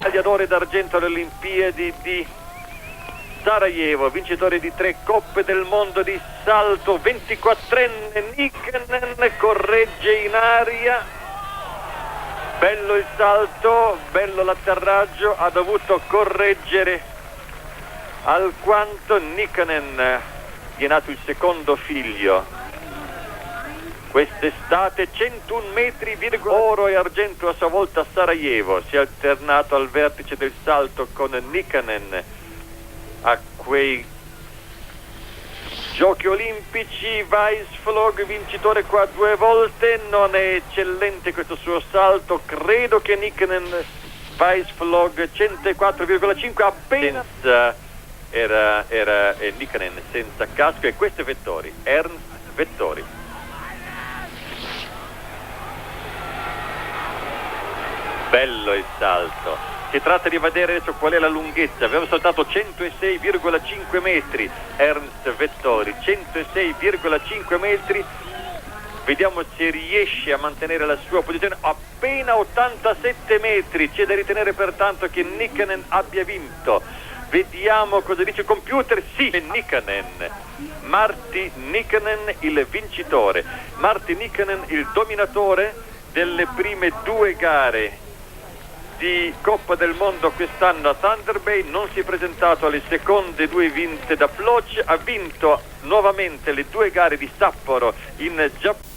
Medaglia d'oro ed argento alle Olimpiadi di Sarajevo, vincitore di 3 coppe del mondo di salto, 24enne Nikkanen corregge in aria, bello il salto, bello l'atterraggio, ha dovuto correggere alquanto. Nikkanen, gli è nato il secondo figlio quest'estate, 101 metri, oro e argento a sua volta a Sarajevo, si è alternato al vertice del salto con Nikkanen a quei Giochi Olimpici. Weissflog, vincitore qua 2 volte, non è eccellente questo suo salto, credo che Nikkanen, Weissflog 104,5 appena era Nikkanen senza casco, e questo è Vettori, Ernst Vettori. Bello il salto, si tratta di vedere adesso qual è la lunghezza. Abbiamo saltato 106,5 metri, Ernst Vettori, 106,5 metri, vediamo se riesce a mantenere la sua posizione. Appena 87 metri, c'è da ritenere pertanto che Nikkanen abbia vinto. Vediamo cosa dice il computer. Sì, Nikkanen, Martti Nikkanen il vincitore, Martti Nikkanen il dominatore delle prime 2 gare di Coppa del Mondo quest'anno a Thunder Bay. Non si è presentato alle seconde 2 vinte da Ploc, ha vinto nuovamente le 2 gare di Sapporo in Giappone.